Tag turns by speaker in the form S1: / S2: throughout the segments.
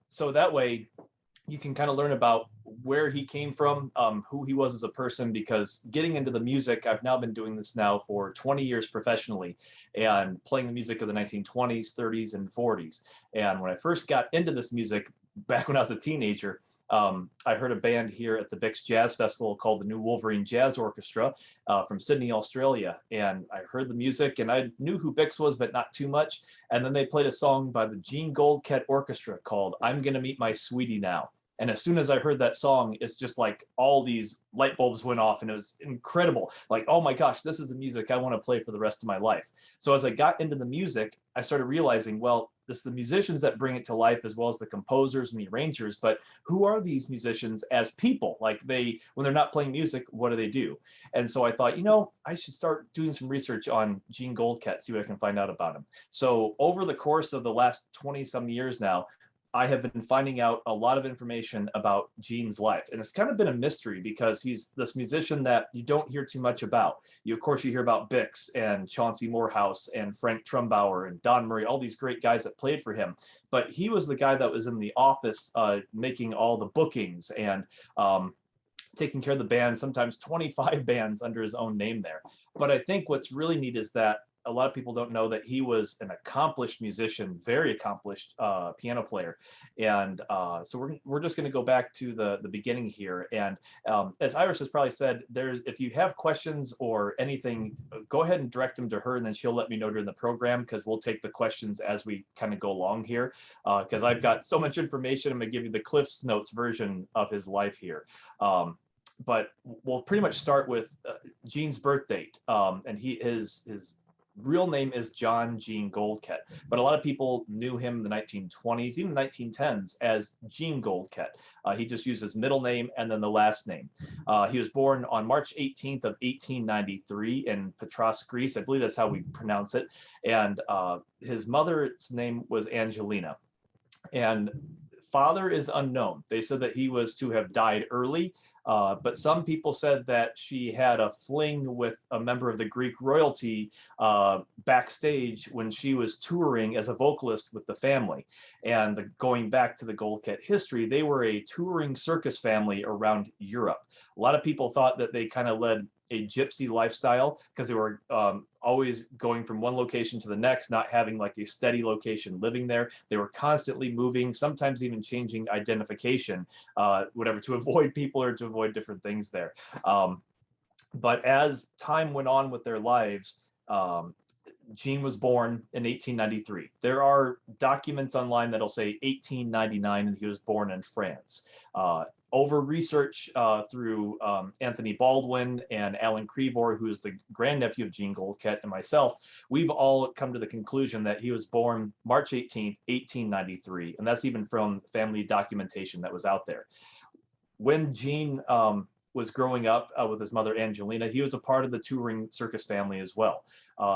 S1: So that way you can kind of learn about where he came from, who he was as a person, because getting into the music, I've now been doing this now for 20 years professionally and playing the music of the 1920s, 30s, and 40s. And when I first got into this music, back when I was a teenager, I heard a band here at the Bix Jazz Festival called the New Wolverine Jazz Orchestra from Sydney, Australia. And I heard the music and I knew who Bix was, but not too much. And then they played a song by the Jean Goldkette Orchestra called I'm Gonna Meet My Sweetie Now. And as soon as I heard that song, it's just like all these light bulbs went off and it was incredible. Like, oh my gosh, this is the music I want to play for the rest of my life. So as I got into the music, I started realizing, well, it's the musicians that bring it to life as well as the composers and the arrangers. But who are these musicians as people? Like when they're not playing music, what do they do? And so I thought, I should start doing some research on Jean Goldkette, see what I can find out about him. So over the course of the last 20 some years now, I have been finding out a lot of information about Gene's life. And it's kind of been a mystery because he's this musician that you don't hear too much about. Of course, you hear about Bix and Chauncey Morehouse and Frank Trumbauer and Don Murray, all these great guys that played for him. But he was the guy that was in the office making all the bookings and taking care of the band, sometimes 25 bands under his own name there. But I think what's really neat is that a lot of people don't know that he was an accomplished musician, very accomplished piano player. And so we're just going to go back to the beginning here. And as Iris has probably said, if you have questions or anything, go ahead and direct them to her, and then she'll let me know during the program, because we'll take the questions as we kind of go along here. Because I've got so much information, I'm going to give you the Cliff's Notes version of his life here. But we'll pretty much start with Gene's birth date. And his real name is John Jean Goldkette, but a lot of people knew him in the 1920s, even 1910s, as Jean Goldkette. He just used his middle name and then the last name. He was born on March 18th of 1893 in Patras, Greece. I believe that's how we pronounce it. And his mother's name was Angelina. And father is unknown. They said that he was to have died early. But some people said that she had a fling with a member of the Greek royalty backstage when she was touring as a vocalist with the family. And going back to the Goldkette history, they were a touring circus family around Europe. A lot of people thought that they kind of led a gypsy lifestyle because they were always going from one location to the next, not having like a steady location living there. They were constantly moving, sometimes even changing identification, whatever, to avoid people or to avoid different things there. But as time went on with their lives, Jean was born in 1893. There are documents online that'll say 1899 and he was born in France. Over research through Anthony Baldwin and Alan Crevor, who is the grandnephew of Jean Goldkette, and myself, we've all come to the conclusion that he was born March 18th, 1893. And that's even from family documentation that was out there. When Jean was growing up with his mother Angelina, he was a part of the touring circus family as well.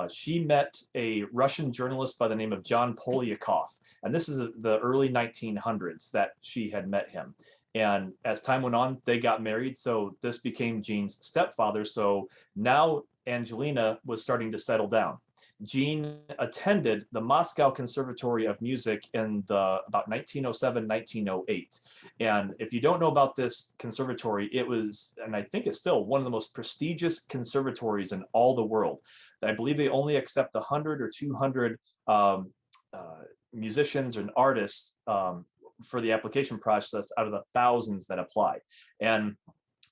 S1: She met a Russian journalist by the name of John Polyakov, and this is the early 1900s that she had met him. And as time went on, they got married. So this became Jean's stepfather. So now Angelina was starting to settle down. Jean attended the Moscow Conservatory of Music in about 1907, 1908. And if you don't know about this conservatory, it was, and I think it's still one of the most prestigious conservatories in all the world. I believe they only accept 100 or 200 musicians and artists for the application process out of the thousands that apply. And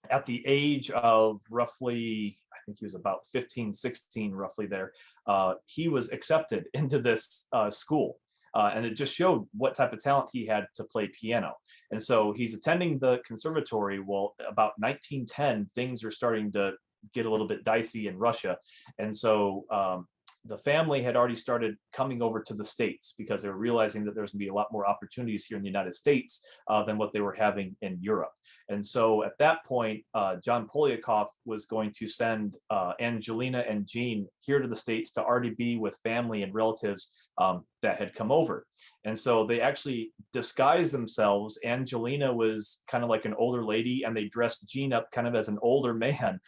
S1: at the age of roughly, I think he was about 15, 16, roughly there, he was accepted into this school. And it just showed what type of talent he had to play piano. And so he's attending the conservatory. Well, about 1910, things are starting to get a little bit dicey in Russia. And so the family had already started coming over to the States because they were realizing that there was going to be a lot more opportunities here in the United States than what they were having in Europe. And so at that point, John Polyakov was going to send Angelina and Jean here to the States to already be with family and relatives that had come over. And so they actually disguised themselves. Angelina was kind of like an older lady, and they dressed Jean up kind of as an older man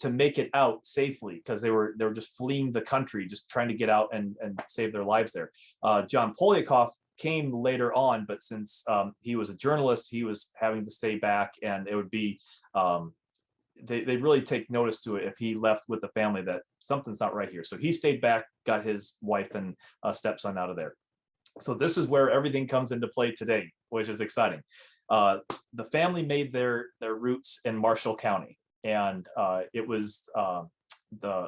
S1: to make it out safely because they were just fleeing the country, just trying to get out and save their lives there. John Poliakoff came later on, but since he was a journalist, he was having to stay back, and it would be they really take notice to it if he left with the family that something's not right here. So he stayed back, got his wife and stepson out of there. So this is where everything comes into play today, which is exciting. The family made their roots in Marshall County, and it was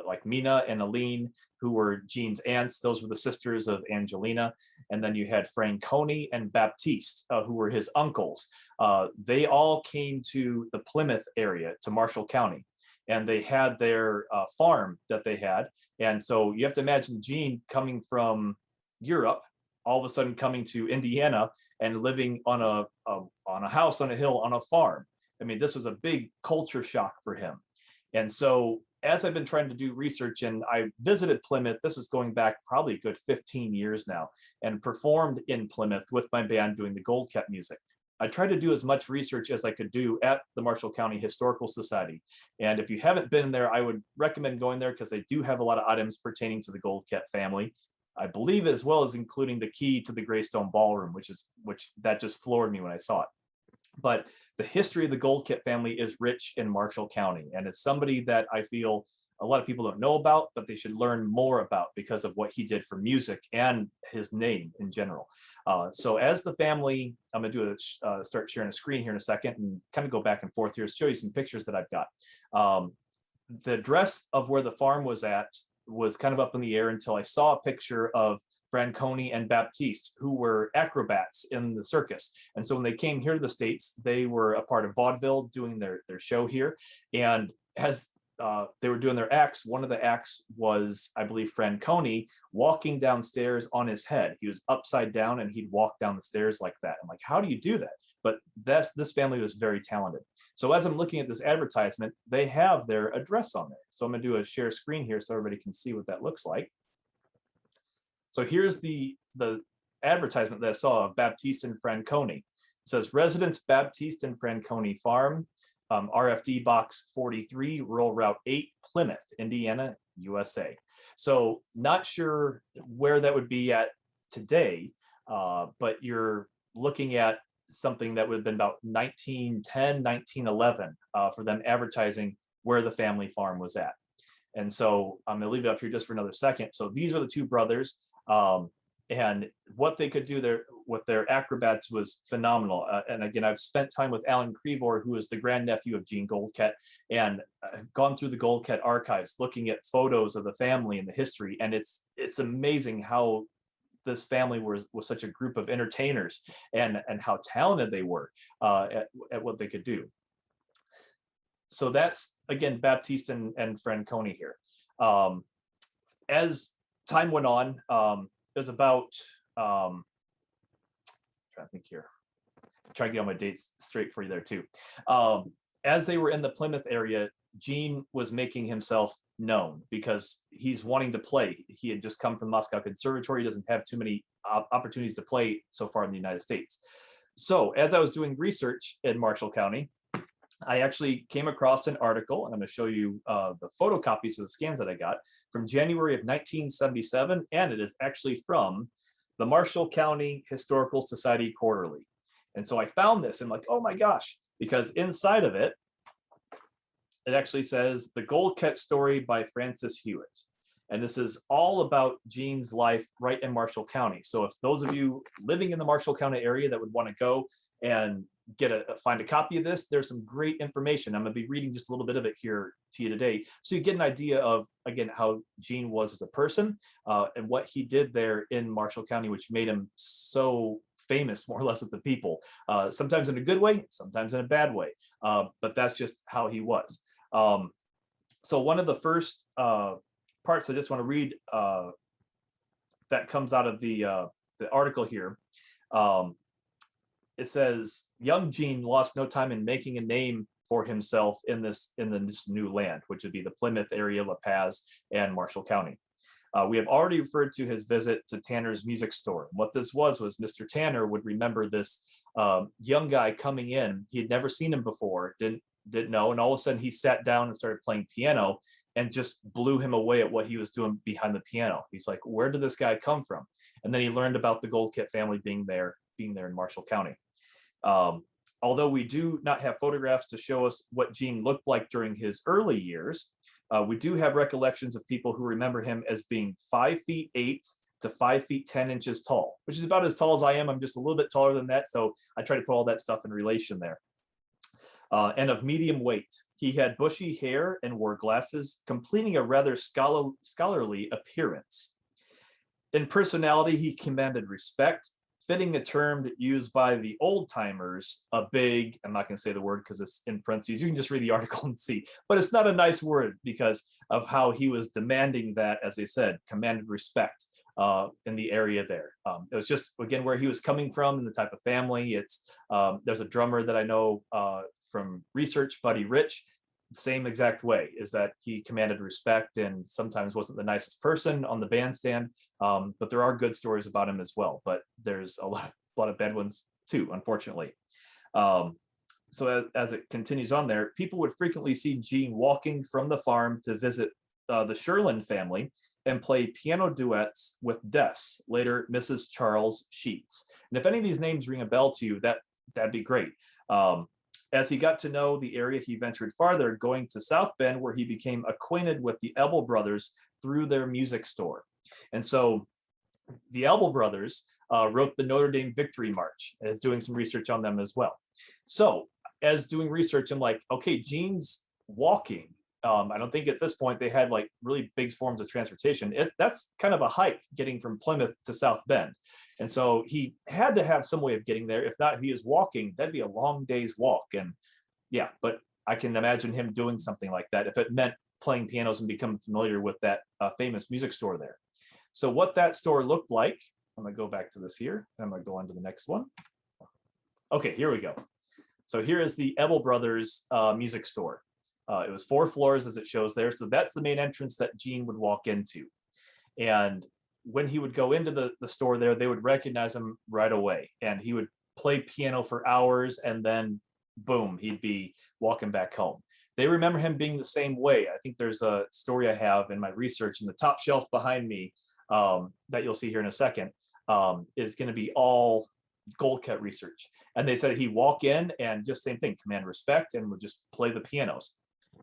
S1: like Mina and Aline, who were Jean's aunts. Those were the sisters of Angelina. And then you had Franconi and Baptiste, who were his uncles. They all came to the Plymouth area, to Marshall County, and they had their farm that they had. And so you have to imagine Jean coming from Europe, all of a sudden coming to Indiana and living on a house on a hill on a farm. I mean, this was a big culture shock for him. And so as I've been trying to do research, and I visited Plymouth, this is going back probably a good 15 years now, and performed in Plymouth with my band doing the Goldkette music. I tried to do as much research as I could do at the Marshall County Historical Society. And if you haven't been there, I would recommend going there because they do have a lot of items pertaining to the Goldkette family. I believe, as well as including the key to the Greystone Ballroom, which that just floored me when I saw it. But the history of the Goldkette family is rich in Marshall County, and it's somebody that I feel a lot of people don't know about, but they should learn more about because of what he did for music and his name in general. So as the family, I'm going to start sharing a screen here in a second and kind of go back and forth here to show you some pictures that I've got. The address of where the farm was at was kind of up in the air until I saw a picture of Franconi and Baptiste, who were acrobats in the circus. And so when they came here to the States, they were a part of vaudeville doing their show here. And as they were doing their acts, one of the acts was, I believe, Franconi walking downstairs on his head. He was upside down and he'd walk down the stairs like that. I'm like, how do you do that? But this family was very talented. So as I'm looking at this advertisement, they have their address on there. So I'm gonna do a share screen here so everybody can see what that looks like. So here's the advertisement that I saw of Baptiste and Franconi. It says, Residence Baptiste and Franconi Farm, RFD Box 43, Rural Route 8, Plymouth, Indiana, USA. So not sure where that would be at today, but you're looking at something that would have been about 1910, 1911 for them advertising where the family farm was at. And so I'm gonna leave it up here just for another second. So these are the two brothers. And what they could do there with their acrobats was phenomenal. And again, I've spent time with Alan Crevor, who is the grandnephew of Jean Goldkette, and I've gone through the Goldkette archives, looking at photos of the family and the history. And it's amazing how this family was such a group of entertainers and how talented they were at what they could do. So that's, again, Baptiste and Franconi here. As time went on, it was about, trying to think here, trying to get all my dates straight for you there too. As they were in the Plymouth area, Jean was making himself known because he's wanting to play. He had just come from Moscow Conservatory. He doesn't have too many opportunities to play so far in the United States. So as I was doing research in Marshall County, I actually came across an article, and I'm going to show you the photocopies of the scans that I got from January of 1977, and it is actually from the Marshall County Historical Society Quarterly. And so I found this and like, oh my gosh, because inside of it, it actually says The Goldkette Story by Francis Hewitt. And this is all about Jean's life right in Marshall County. So if those of you living in the Marshall County area that would want to go and find a copy of this, there's some great information. I'm going to be reading just a little bit of it here to you today, so you get an idea of, again, how Jean was as a person and what he did there in Marshall County, which made him so famous, more or less, with the people, sometimes in a good way, sometimes in a bad way, but that's just how he was. So one of the first parts I just want to read that comes out of the article here. It says, young Jean lost no time in making a name for himself in this new land, which would be the Plymouth area, La Paz, and Marshall County. We have already referred to his visit to Tanner's music store. What this was Mr. Tanner would remember this young guy coming in. He had never seen him before, didn't didn't know. And all of a sudden he sat down and started playing piano and just blew him away at what he was doing behind the piano. He's like, where did this guy come from? And then he learned about the Goldkette family being there in Marshall County. Although we do not have photographs to show us what Jean looked like during his early years, we do have recollections of people who remember him as being 5'8" to 5'10" tall, which is about as tall as I am. I'm just a little bit taller than that, so I try to put all that stuff in relation there. And of medium weight. He had bushy hair and wore glasses, completing a rather scholarly appearance. In personality, he commanded respect, fitting a term used by the old timers, a big, I'm not going to say the word because it's in parentheses, you can just read the article and see, but it's not a nice word because of how he was demanding that, as they said, commanded respect in the area there. It was just, again, where he was coming from and the type of family. It's there's a drummer that I know from research, Buddy Rich, same exact way, is that he commanded respect and sometimes wasn't the nicest person on the bandstand, but there are good stories about him as well, but there's a lot of bad ones too, unfortunately. So as it continues on there, people would frequently see Jean walking from the farm to visit the Sherlin family and play piano duets with Des, later Mrs. Charles Sheets. And if any of these names ring a bell to you, that'd be great. As he got to know the area, he ventured farther, going to South Bend, where he became acquainted with the Ebbel brothers through their music store. And so the Ebbel brothers wrote the Notre Dame Victory March, as doing some research on them as well. So as doing research, I'm like, okay, Jean's walking. I don't think at this point they had like really big forms of transportation. That's kind of a hike getting from Plymouth to South Bend. And so he had to have some way of getting there. If not, if he was walking, that'd be a long day's walk. And yeah, but I can imagine him doing something like that if it meant playing pianos and becoming familiar with that famous music store there. So what that store looked like, I'm gonna go back to this here. I'm gonna go on to the next one. Okay, here we go. So here is the Ebbel Brothers music store. It was 4 floors as it shows there. So that's the main entrance that Jean would walk into. And when he would go into the store there, they would recognize him right away. And he would play piano for hours and then boom, he'd be walking back home. They remember him being the same way. I think there's a story I have in my research in the top shelf behind me that you'll see here in a second is going to be all Goldkette research. And they said he'd walk in and just same thing, command respect, and would just play the pianos.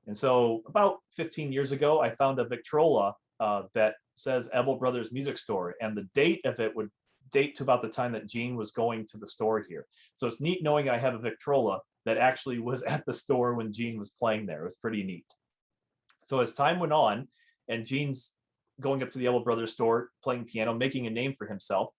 S1: And so about 15 years ago, I found a Victrola that says Ebbel Brothers Music Store, and the date of it would date to about the time that Jean was going to the store here. So it's neat knowing I have a Victrola that actually was at the store when Jean was playing there. It was pretty neat. So as time went on, and Jean's going up to the Ebbel Brothers store, playing piano, making a name for himself,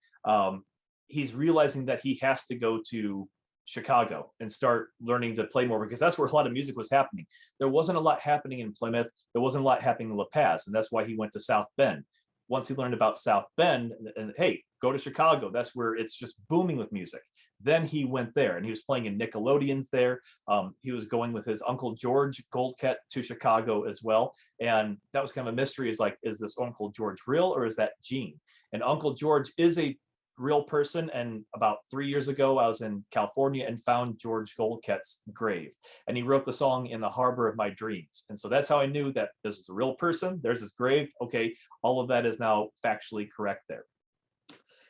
S1: he's realizing that he has to go to Chicago and start learning to play more, because that's where a lot of music was happening. There wasn't a lot happening in Plymouth. There wasn't a lot happening in La Paz, and that's why he went to South Bend. Once he learned about South Bend, and hey, go to Chicago. That's where it's just booming with music. Then he went there, and he was playing in Nickelodeons there. He was going with his Uncle George Goldkette to Chicago as well. And that was kind of a mystery, is like, is this Uncle George real or is that Jean? And Uncle George is a real person, and about 3 years ago I was in California and found George Goldkette's grave, and he wrote the song In the Harbor of My Dreams. And so that's how I knew that this was a real person. There's his grave. Okay, all of that is now factually correct there.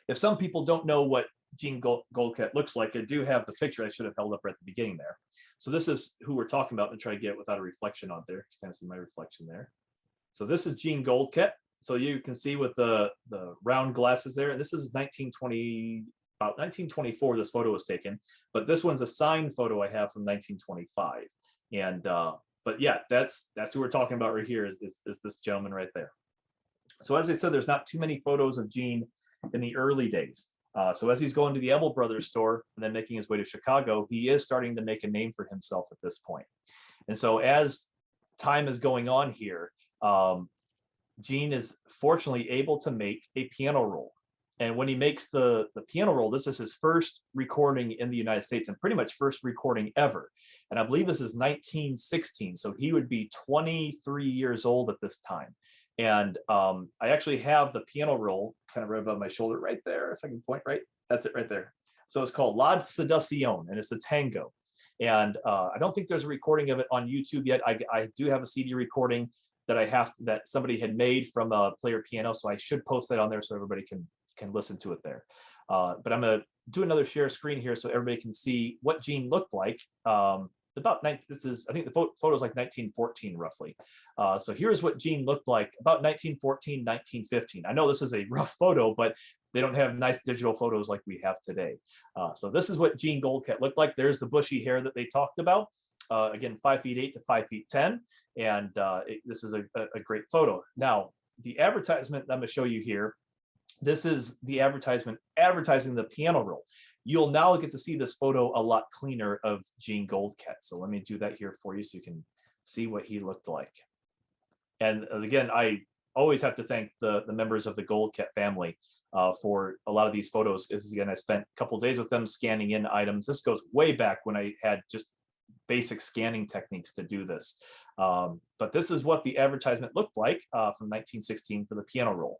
S1: If some people don't know what Jean Goldkette looks like, I do have the picture I should have held up right at the beginning there. So this is who we're talking about, and try to get it without a reflection on there. You kind of see my reflection there. So this is Jean Goldkette. So you can see with the round glasses there, and this is 1920, about 1924 this photo was taken, but this one's a signed photo I have from 1925. And but yeah, that's who we're talking about right here, is this gentleman right there. So as I said, there's not too many photos of Jean in the early days. So as he's going to the Ebbel Brothers store and then making his way to Chicago, he is starting to make a name for himself at this point. And so as time is going on here, Jean is fortunately able to make a piano roll. And when he makes the piano roll, this is his first recording in the United States, and pretty much first recording ever. And I believe this is 1916. So he would be 23 years old at this time. And I actually have the piano roll kind of right above my shoulder right there, if I can point right. That's it right there. So it's called La Cidacion, and it's a tango. And I don't think there's a recording of it on YouTube yet. I do have a CD recording that that somebody had made from a player piano, so I should post that on there so everybody can listen to it there. But I'm gonna do another share screen here so everybody can see what Gene looked like. This is, I think the photo is like 1914 roughly. So here's what Gene looked like about 1914, 1915. I know this is a rough photo, but they don't have nice digital photos like we have today. So this is what Jean Goldkette looked like. There's the bushy hair that they talked about. Again, 5'8" to 5'10", and this is a great photo. Now, the advertisement I'm going to show you here, this is the advertisement advertising the piano roll. You'll now get to see this photo a lot cleaner of Jean Goldkette. So let me do that here for you so you can see what he looked like. And again, I always have to thank the members of the Goldkette family for a lot of these photos. Because again, I spent a couple days with them scanning in items. This goes way back when I had just basic scanning techniques to do this. But this is what the advertisement looked like from 1916 for the piano roll,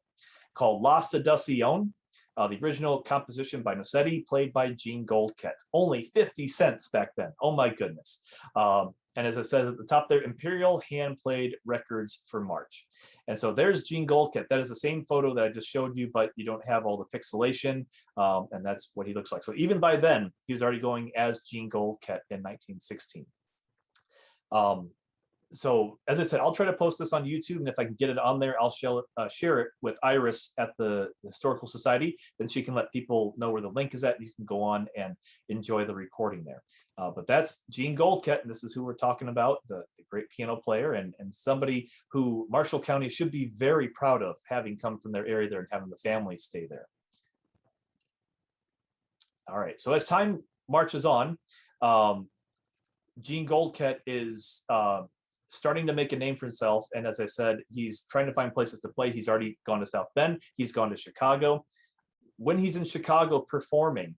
S1: called La Cidacion. The original composition by Nocetti, played by Jean Goldkette. Only 50 cents back then. Oh my goodness. And as it says at the top there, Imperial hand-played records for March. And so there's Jean Goldkette. That is the same photo that I just showed you, but you don't have all the pixelation. And that's what he looks like. So even by then, he was already going as Jean Goldkette in 1916. So as I said, I'll try to post this on YouTube, and if I can get it on there, I'll share it with Iris at the Historical Society. Then she can let people know where the link is at. You can go on and enjoy the recording there. But that's Jean Goldkette, and this is who we're talking about, the great piano player and somebody who Marshall County should be very proud of, having come from their area there and having the family stay there. All right, so as time marches on, Jean Goldkette is starting to make a name for himself. And as I said, he's trying to find places to play. He's already gone to South Bend. He's gone to Chicago. When he's in Chicago performing,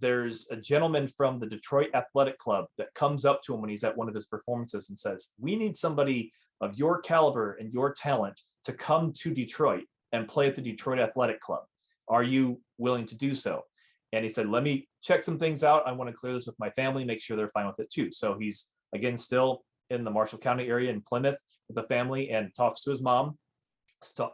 S1: there's a gentleman from the Detroit Athletic Club that comes up to him when he's at one of his performances and says, "We need somebody of your caliber and your talent to come to Detroit and play at the Detroit Athletic Club. Are you willing to do so?" And he said, "Let me check some things out. I want to clear this with my family, make sure they're fine with it too." So he's, again, still in the Marshall County area in Plymouth with the family, and talks to his mom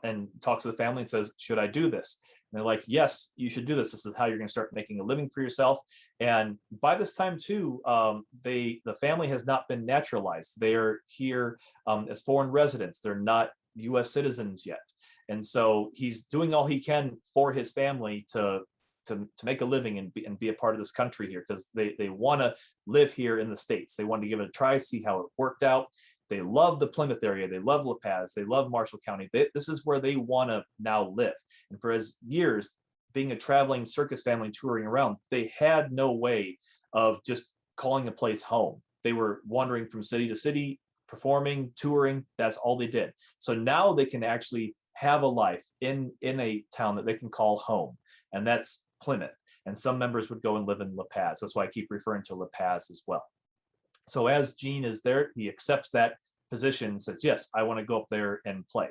S1: and talks to the family and says, "Should I do this?" And they're like, "Yes, you should do this. This is how you're going to start making a living for yourself." And by this time too, the family has not been naturalized. They are here as foreign residents. They're not U.S. citizens yet. And so he's doing all he can for his family to make a living and be a part of this country here, because they want to live here in the States. They wanted to give it a try, see how it worked out. They love the Plymouth area. They love La Paz. They love Marshall County. This is where they want to now live. And for as years, being a traveling circus family touring around, they had no way of just calling a place home. They were wandering from city to city, performing, touring. That's all they did. So now they can actually have a life in a town that they can call home. And that's Plymouth. And some members would go and live in La Paz. That's why I keep referring to La Paz as well. So as Gene is there, he accepts that position and says, "Yes, I want to go up there and play."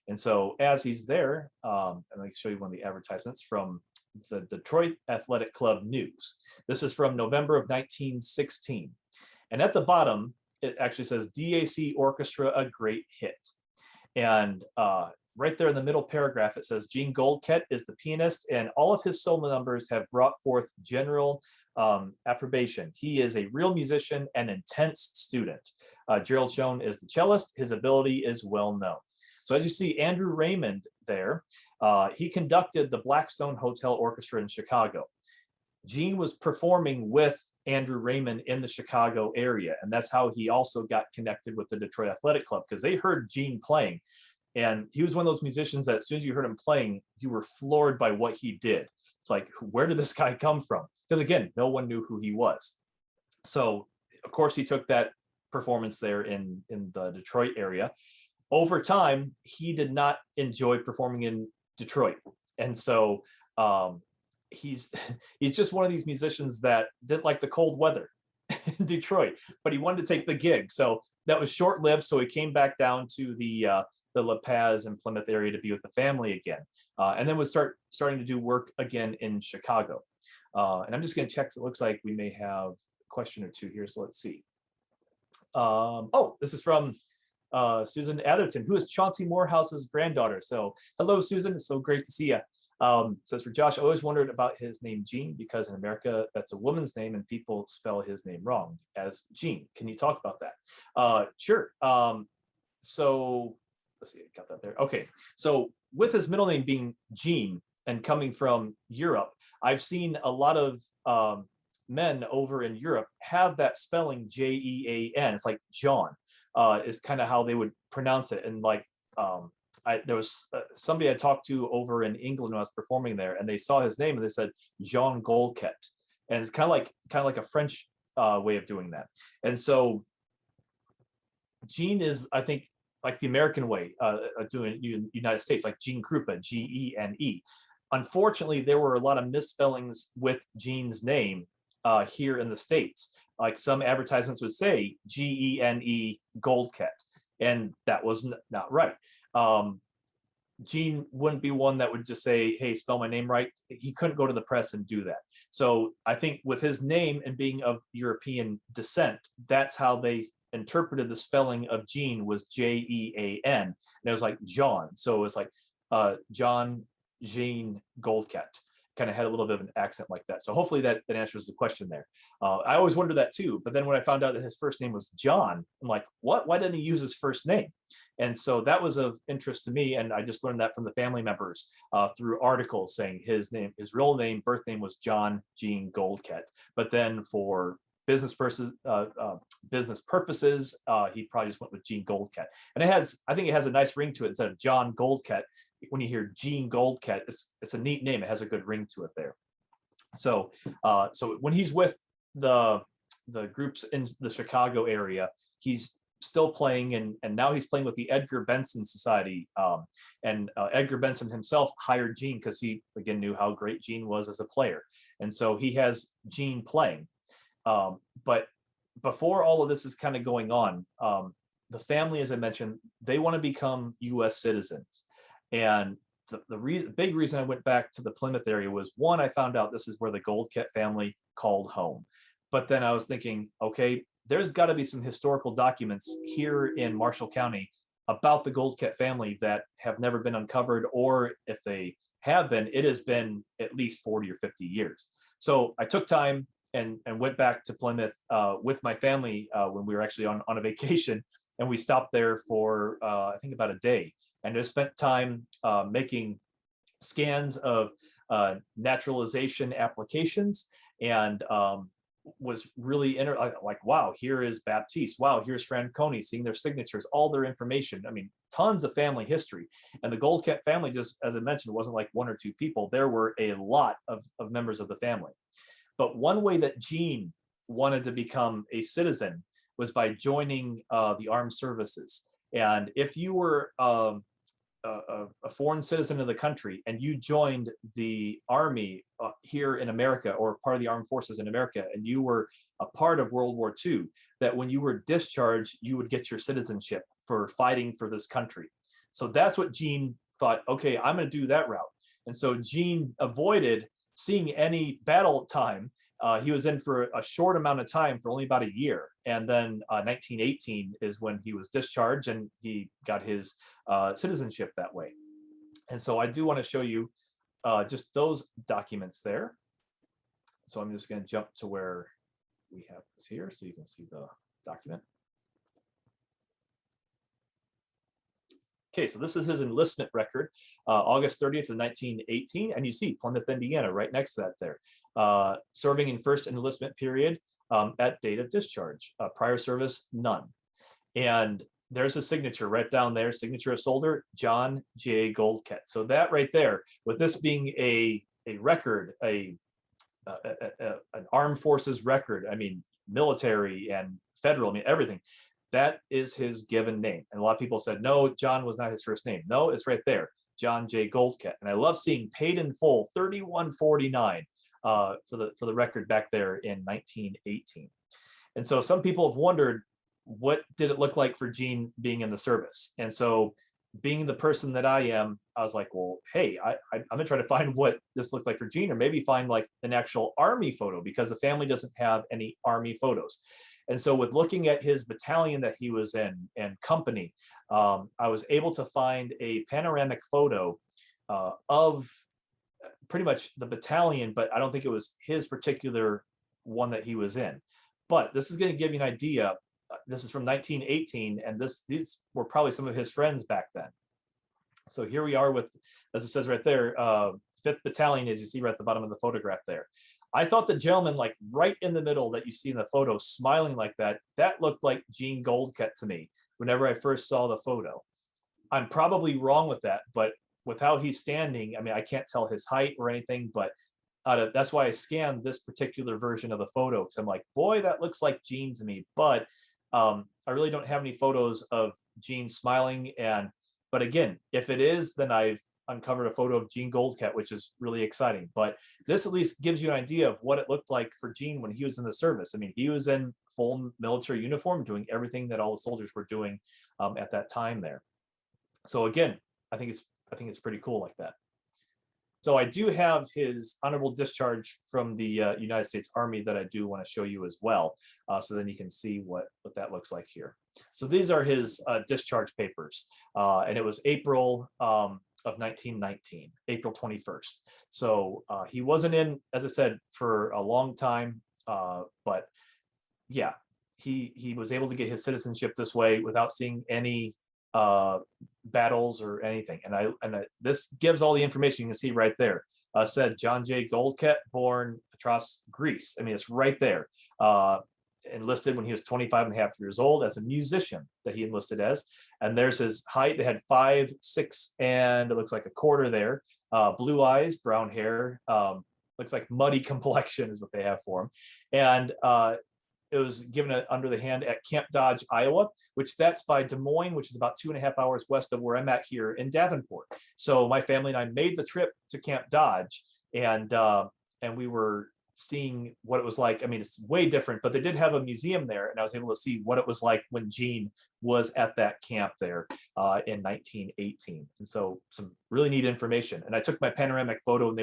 S1: And so as he's there, and I can show you one of the advertisements from the Detroit Athletic Club News. This is from November of 1916. And at the bottom, it actually says, "DAC Orchestra, a great hit." And right there in the middle paragraph, it says, "Jean Goldkette is the pianist, and all of his solo numbers have brought forth general approbation. He is a real musician and intense student. Gerald Schoen is the cellist. His ability is well known." So as you see, Andrew Raymond there, he conducted the Blackstone Hotel Orchestra in Chicago. Gene was performing with Andrew Raymond in the Chicago area, and that's how he also got connected with the Detroit Athletic Club, because they heard Gene playing. And he was one of those musicians that as soon as you heard him playing, you were floored by what he did. It's like, where did this guy come from? Because again, no one knew who he was. So of course he took that performance there in the Detroit area. Over time, he did not enjoy performing in Detroit. And so he's just one of these musicians that didn't like the cold weather in Detroit, but he wanted to take the gig. So that was short-lived. So he came back down to the La Paz and Plymouth area to be with the family again, and then was starting to do work again in Chicago. And I'm just going to check. It looks like we may have question or two here, so let's see. Oh, this is from Susan Atherton, who is Chauncey Morehouse's granddaughter. So hello, Susan. It's so great to see you. Says for Josh, I always wondered about his name Jean, because in America that's a woman's name and people spell his name wrong as Jean. Can you talk about that? Sure. So let's see, I got that there. Okay, so with his middle name being Jean and coming from Europe, I've seen a lot of men over in Europe have that spelling Jean. It's like John is kind of how they would pronounce it. And like there was somebody I talked to over in England when I was performing there, and they saw his name and they said Jean Goldkette, and it's kind of like a French way of doing that. And so Jean is, I think, like the American way of doing it in the United States, like Gene Krupa, Gene. Unfortunately, there were a lot of misspellings with Gene's name here in the States. Like some advertisements would say Gene Goldkette, and that was not right. Gene wouldn't be one that would just say, hey, spell my name right. He couldn't go to the press and do that. So I think with his name and being of European descent, that's how they interpreted the spelling of Jean was Jean, and it was like John. So it was like John Jean Goldkette. Kind of had a little bit of an accent like that. So hopefully that answers the question there. I always wondered that too, but then when I found out that his first name was John, I'm like, what? Why didn't he use his first name? And so that was of interest to me, and I just learned that from the family members through articles saying his real name, birth name was John Jean Goldkette. But then for business purposes, he probably just went with Jean Goldkette. And I think it has a nice ring to it instead of John Goldkette. When you hear Jean Goldkette, it's a neat name. It has a good ring to it there. So so when he's with the groups in the Chicago area, he's still playing, and now he's playing with the Edgar Benson Society. And Edgar Benson himself hired Gene because he again knew how great Gene was as a player, and so he has Gene playing. But before all of this is kind of going on, the family, as I mentioned, they want to become U.S. citizens. And the big reason I went back to the Plymouth area was, one, I found out this is where the Goldkette family called home. But then I was thinking, okay, there's got to be some historical documents here in Marshall County about the Goldkette family that have never been uncovered, or if they have been, it has been at least 40 or 50 years. So I took time and went back to Plymouth with my family when we were actually on a vacation, and we stopped there for I think about a day, and just spent time making scans of naturalization applications, and was really like, wow, here is Baptiste, wow, here's Franconi, seeing their signatures, all their information. I mean, tons of family history. And the Goldkette family, just as I mentioned, wasn't like one or two people. There were a lot of members of the family. But one way that Gene wanted to become a citizen was by joining the armed services. And if you were a foreign citizen of the country and you joined the army here in America, or part of the armed forces in America, and you were a part of World War II, that when you were discharged, you would get your citizenship for fighting for this country. So that's what Gene thought, okay, I'm going to do that route. And so Gene avoided seeing any battle time. He was in for a short amount of time, for only about a year. And then 1918 is when he was discharged, and he got his citizenship that way. And so I do want to show you just those documents there. So I'm just going to jump to where we have this here so you can see the document. Okay, so this is his enlistment record, August 30th of 1918, and you see Plymouth, Indiana, right next to that there. Serving in first enlistment period at date of discharge. Prior service, none. And there's a signature right down there, signature of soldier, John J. Goldkette. So that right there, with this being a record, an armed forces record, I mean, military and federal, I mean, everything. That is his given name. And a lot of people said, no, John was not his first name. No, it's right there, John J. Goldkette. And I love seeing paid in full, $31.49 for the record back there in 1918. And so some people have wondered, what did it look like for Gene being in the service? And so being the person that I am, I was like, well, hey, I'm gonna try to find what this looked like for Gene, or maybe find like an actual army photo, because the family doesn't have any army photos. And so with looking at his battalion that he was in and company, I was able to find a panoramic photo of pretty much the battalion, but I don't think it was his particular one that he was in. But this is going to give you an idea. This is from 1918, and these were probably some of his friends back then. So here we are with, as it says right there, 5th Battalion, as you see right at the bottom of the photograph there. I thought the gentleman like right in the middle that you see in the photo smiling like that, that looked like Jean Goldkette to me whenever I first saw the photo. I'm probably wrong with that, but with how he's standing, I mean, I can't tell his height or anything, but that's why I scanned this particular version of the photo, because I'm like, boy, that looks like Jean to me. But I really don't have any photos of Jean smiling. But again, if it is, then I've uncovered a photo of Jean Goldkette, which is really exciting. But this at least gives you an idea of what it looked like for Jean when he was in the service. I mean, he was in full military uniform, doing everything that all the soldiers were doing at that time there. So again, I think it's pretty cool like that. So I do have his honorable discharge from the United States Army that I do want to show you as well. So then you can see what that looks like here. So these are his discharge papers. And it was April of 1919, April 21st. So he wasn't in, as I said, for a long time. But yeah, he was able to get his citizenship this way without seeing any battles or anything. And this gives all the information you can see right there. Said John J. Goldkette, born Patras, Greece. I mean, it's right there. Enlisted when he was 25 and a half years old as a musician that he enlisted as. And there's his height. They had 5'6", and it looks like a quarter there. Blue eyes, brown hair. Looks like muddy complexion is what they have for him. And it was given under the hand at Camp Dodge, Iowa, which that's by Des Moines, which is about 2.5 hours west of where I'm at here in Davenport. So my family and I made the trip to Camp Dodge, and we were seeing what it was like. I mean, it's way different, but they did have a museum there, and I was able to see what it was like when Jean was at that camp there in 1918. And so some really neat information. And I took my panoramic photo, and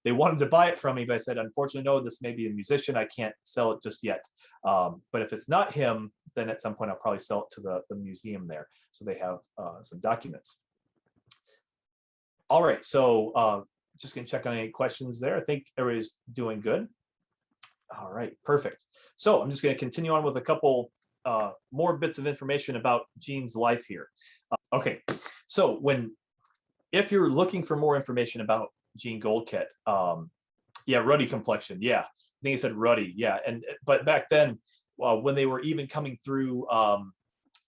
S1: they wanted to buy it from me, but I said, unfortunately, no, this may be a musician. I can't sell it just yet. But if it's not him, then at some point I'll probably sell it to the museum there. So they have some documents. All right, so just gonna check on any questions there. I think everybody's doing good. All right, perfect. So I'm just gonna continue on with a couple more bits of information about Jean's life here. Okay, so if you're looking for more information about Jean Goldkette, yeah, ruddy complexion, yeah, I think it said ruddy, yeah, but back then, when they were even coming through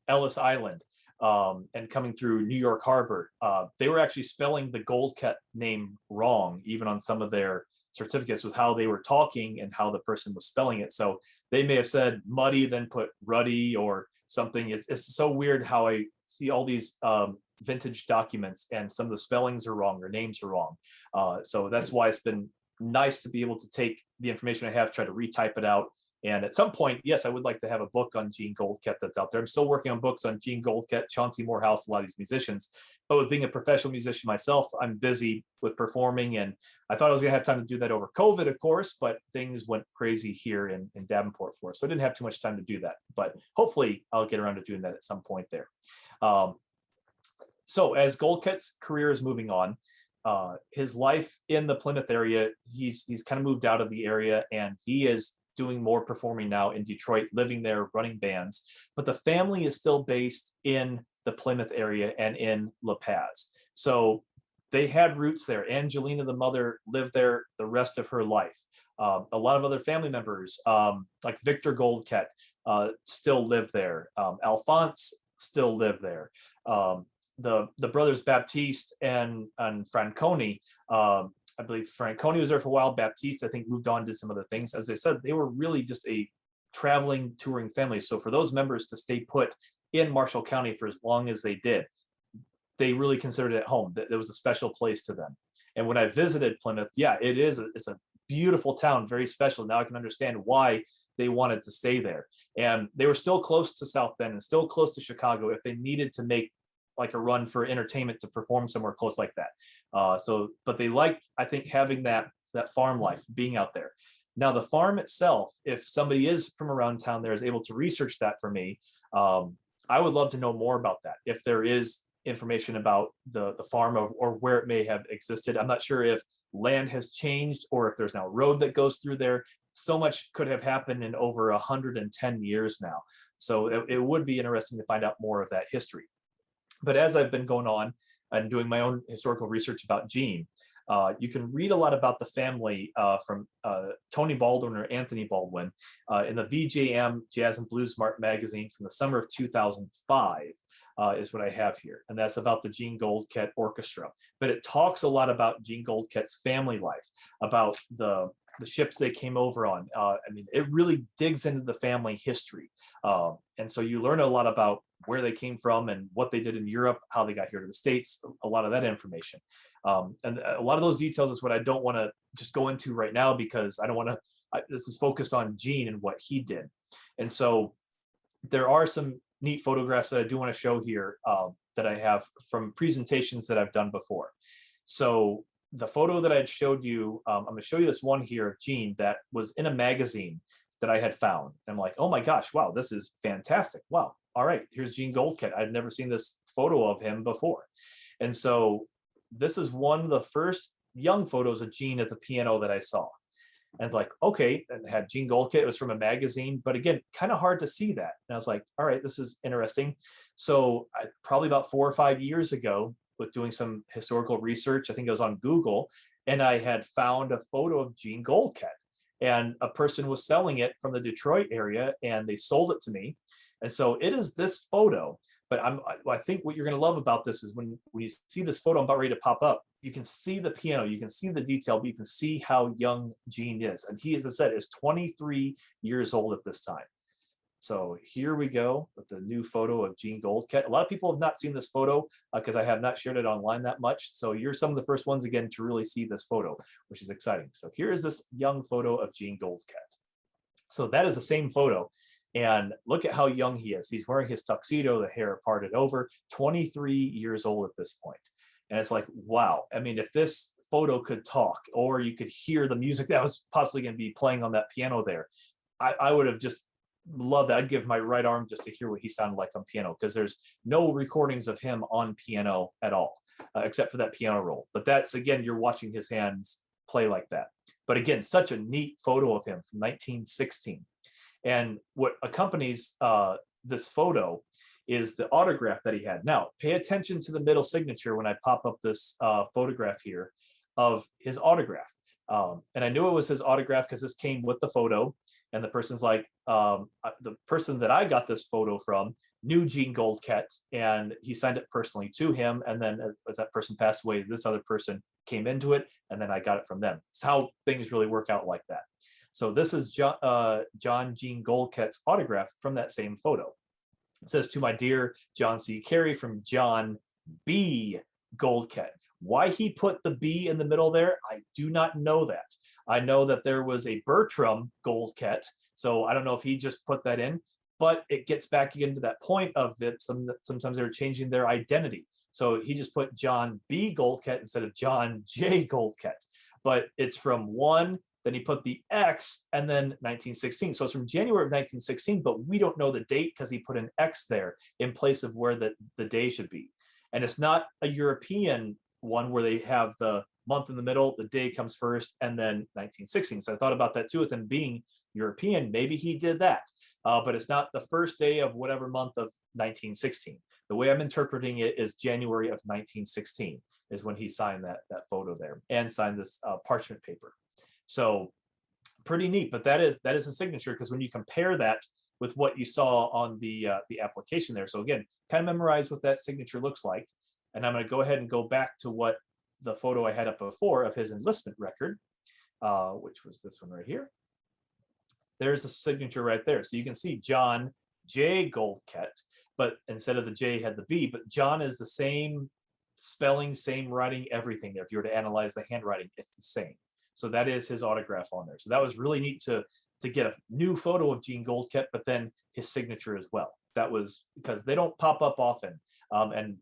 S1: Ellis Island and coming through New York Harbor, they were actually spelling the Goldkette name wrong, even on some of their certificates, with how they were talking and how the person was spelling it. So they may have said muddy, then put ruddy or something. It's so weird how I see all these vintage documents and some of the spellings are wrong or names are wrong. So that's why it's been nice to be able to take the information I have, try to retype it out. And at some point, yes, I would like to have a book on Jean Goldkette that's out there. I'm still working on books on Jean Goldkette, Chauncey Morehouse, a lot of these musicians. But with being a professional musician myself, I'm busy with performing. And I thought I was going to have time to do that over COVID, of course, but things went crazy here in Davenport for us. So I didn't have too much time to do that. But hopefully I'll get around to doing that at some point there. So as Goldkette's career is moving on, his life in the Plymouth area, he's kind of moved out of the area, and he is doing more performing now in Detroit, living there, running bands. But the family is still based in the Plymouth area and in La Paz. So they had roots there. Angelina, the mother, lived there the rest of her life. A lot of other family members, like Victor Goldkette, still live there. Alphonse still live there. The brothers Baptiste and Franconi, I believe Franconi was there for a while. Baptiste, I think, moved on, did some other things. As I said, they were really just a traveling, touring family. So for those members to stay put in Marshall County for as long as they did, they really considered it home. That there was a special place to them. And when I visited Plymouth, yeah, it's a beautiful town, very special. Now I can understand why they wanted to stay there. And they were still close to South Bend and still close to Chicago if they needed to make like a run for entertainment to perform somewhere close like that. But they liked, I think, having that farm life, being out there. Now the farm itself, if somebody is from around town there is able to research that for me, I would love to know more about that. If there is information about the farm or where it may have existed. I'm not sure if land has changed or if there's now a road that goes through there. So much could have happened in over 110 years now. So it would be interesting to find out more of that history. But as I've been going on and doing my own historical research about Jean, you can read a lot about the family from Tony Baldwin or Anthony Baldwin in the VJM Jazz and Blues Mart magazine from the summer of 2005 is what I have here. And that's about the Jean Goldkette Orchestra. But it talks a lot about Jean Goldkette's family life, about the ships they came over on. I mean, it really digs into the family history. And so you learn a lot about where they came from and what they did in Europe, how they got here to the States, a lot of that information. And a lot of those details is what I don't want to just go into right now, because I don't want to, this is focused on Jean and what he did. And so there are some neat photographs that I do want to show here that I have from presentations that I've done before. So the photo that I had showed you, I'm going to show you this one here of Jean that was in a magazine that I had found. And I'm like, oh my gosh, wow, this is fantastic. Wow. All right, here's Jean Goldkette. I'd never seen this photo of him before. And so this is one of the first young photos of Jean at the piano that I saw. And it's like, okay, and had Jean Goldkette, it was from a magazine, but again, kind of hard to see that. And I was like, all right, this is interesting. So probably about 4 or 5 years ago, with doing some historical research, I think it was on Google, and I had found a photo of Jean Goldkette, and a person was selling it from the Detroit area, and they sold it to me. And so it is this photo. But I think what you're going to love about this is when you see this photo, I'm about ready to pop up, you can see the piano, you can see the detail, but you can see how young Jean is. And he, as I said, is 23 years old at this time. So here we go with the new photo of Jean Goldkette. A lot of people have not seen this photo because I have not shared it online that much. So you're some of the first ones, again, to really see this photo, which is exciting. So here is this young photo of Jean Goldkette. So that is the same photo. And look at how young he is. He's wearing his tuxedo, the hair parted over, 23 years old at this point. And it's like, wow. I mean, if this photo could talk, or you could hear the music that was possibly going to be playing on that piano there, I would have just loved that. I'd give my right arm just to hear what he sounded like on piano, because there's no recordings of him on piano at all, except for that piano roll. But that's, again, you're watching his hands play like that. But again, such a neat photo of him from 1916. And what accompanies this photo is the autograph that he had. Now, pay attention to the middle signature when I pop up this photograph here of his autograph. And I knew it was his autograph because this came with the photo. And the person's like, the person that I got this photo from knew Jean Goldkette, and he signed it personally to him. And then as that person passed away, this other person came into it, and then I got it from them. It's how things really work out like that. So this is John Jean Goldkette's autograph from that same photo. It says, "To my dear John C. Carey, from John B. Goldkette." Why he put the B in the middle there, I do not know that. I know that there was a Bertram Goldkette, so I don't know if he just put that in, but it gets back again to that point of that sometimes they're changing their identity. So he just put John B. Goldkette instead of John J. Goldkette, but it's from one, then he put the X, and then 1916. So it's from January of 1916, but we don't know the date because he put an X there in place of where the day should be. And it's not a European one where they have the month in the middle, the day comes first, and then 1916. So I thought about that too, with him being European. Maybe he did that, but it's not the first day of whatever month of 1916. The way I'm interpreting it is January of 1916 is when he signed that photo there and signed this parchment paper. So pretty neat, but that is a signature, because when you compare that with what you saw on the application there, so again, kind of memorize what that signature looks like. And I'm going to go ahead and go back to what the photo I had up before of his enlistment record, which was this one right here. There's a signature right there. So you can see John J. Goldkette, but instead of the J had the B, but John is the same spelling, same writing, everything there. If you were to analyze the handwriting, it's the same. So that is his autograph on there. So that was really neat to get a new photo of Jean Goldkette, but then his signature as well. That was because they don't pop up often. I'm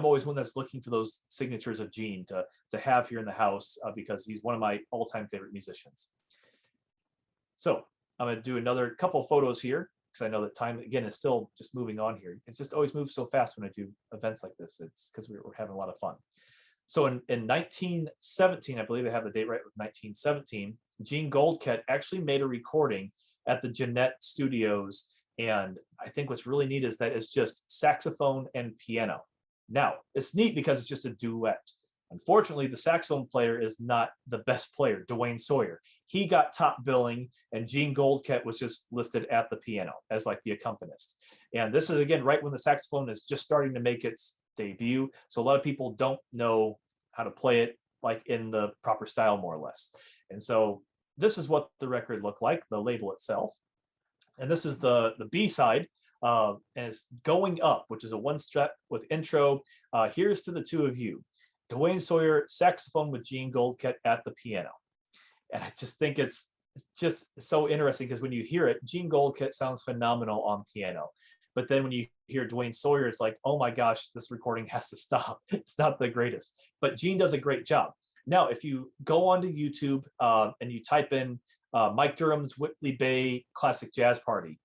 S1: always one that's looking for those signatures of Gene to have here in the house because he's one of my all-time favorite musicians. So I'm going to do another couple photos here because I know that time, again, is still just moving on here. It just always moves so fast when I do events like this. It's because we're having a lot of fun. So in 1917, I believe I have the date right with 1917, Jean Goldkette actually made a recording at the Jeanette Studios. And I think what's really neat is that it's just saxophone and piano. Now, it's neat because it's just a duet. Unfortunately, the saxophone player is not the best player, Dwayne Sawyer. He got top billing, and Jean Goldkette was just listed at the piano as like the accompanist. And this is, again, right when the saxophone is just starting to make its debut. So a lot of people don't know how to play it like in the proper style, more or less. And so this is what the record looked like, the label itself. And this is the B side, and it's Going Up, which is a one-step with intro. Here's to the two of you. Dwayne Sawyer, saxophone with Jean Goldkette at the piano. And I just think it's just so interesting because when you hear it, Jean Goldkette sounds phenomenal on piano. But then when you hear Dwayne Sawyer, it's like, oh my gosh, this recording has to stop. It's not the greatest. But Jean does a great job. Now, if you go onto YouTube and you type in Mike Durham's Whitley Bay Classic Jazz Party,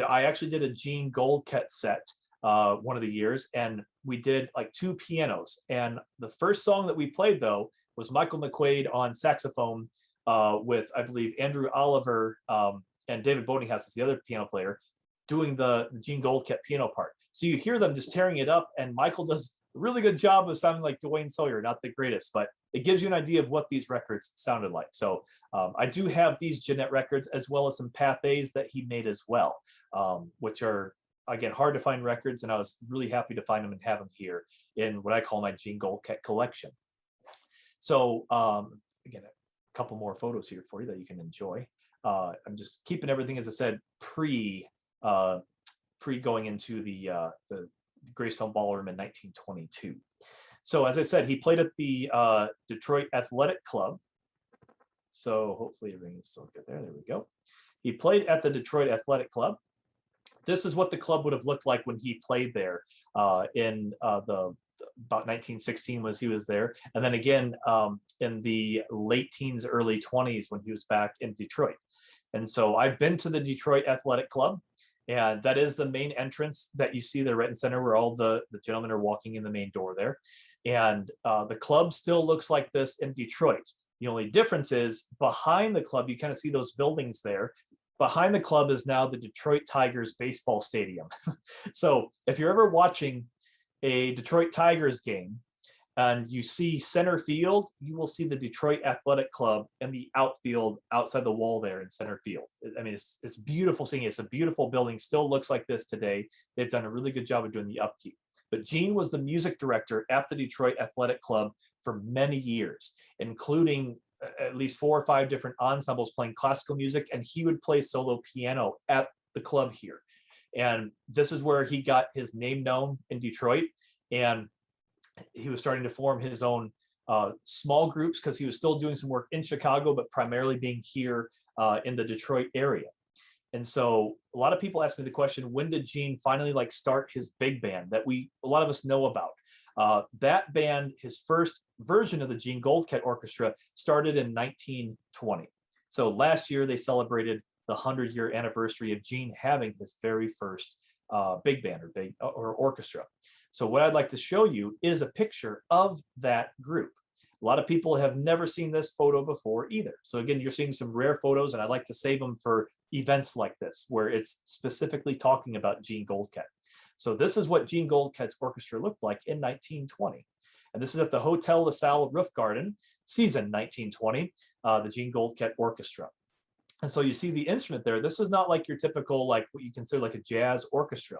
S1: I actually did a Jean Goldkette set one of the years, and we did like 2 pianos. And the first song that we played, though, was Michael McQuaid on saxophone with, I believe, Andrew Oliver and David Boatinghouse is the other piano player, doing the Jean Goldkette piano part. So you hear them just tearing it up, and Michael does a really good job of sounding like Dwayne Sawyer, not the greatest, but it gives you an idea of what these records sounded like. So I do have these Jeanette records as well as some Pathés that he made as well, which are, again, hard to find records, and I was really happy to find them and have them here in what I call my Jean Goldkette collection. So again, a couple more photos here for you that you can enjoy. I'm just keeping everything, as I said, pre going into the Greystone Ballroom in 1922. So as I said, he played at the Detroit Athletic Club. So hopefully everything is still good there. There we go. He played at the Detroit Athletic Club. This is what the club would have looked like when he played there in about 1916 was he was there. And then again in the late teens, early 20s when he was back in Detroit. And so I've been to the Detroit Athletic Club, and that is the main entrance that you see there right in center where all the gentlemen are walking in the main door there. And the club still looks like this in Detroit. The only difference is behind the club, you kind of see those buildings there. Behind the club is now the Detroit Tigers baseball stadium. So if you're ever watching a Detroit Tigers game and you see center field, you will see the Detroit Athletic Club in the outfield outside the wall there in center field. I mean, it's beautiful seeing it. It's a beautiful building, still looks like this today. They've done a really good job of doing the upkeep. But Gene was the music director at the Detroit Athletic Club for many years, including at least 4 or 5 different ensembles playing classical music, and he would play solo piano at the club here. And this is where he got his name known in Detroit, and he was starting to form his own small groups because he was still doing some work in Chicago, but primarily being here in the Detroit area. And so a lot of people ask me the question, when did Gene finally like start his big band that a lot of us know about? That band, his first version of the Jean Goldkette Orchestra, started in 1920. So last year they celebrated the 100-year anniversary of Gene having his very first big band or orchestra. So what I'd like to show you is a picture of that group. A lot of people have never seen this photo before either. So again, you're seeing some rare photos, and I like to save them for events like this, where it's specifically talking about Jean Goldkette. So this is what Jean Goldkette's orchestra looked like in 1920. And this is at the Hotel LaSalle Roof Garden, season 1920, the Jean Goldkette Orchestra. And so you see the instrument there. This is not like your typical, like what you consider like a jazz orchestra.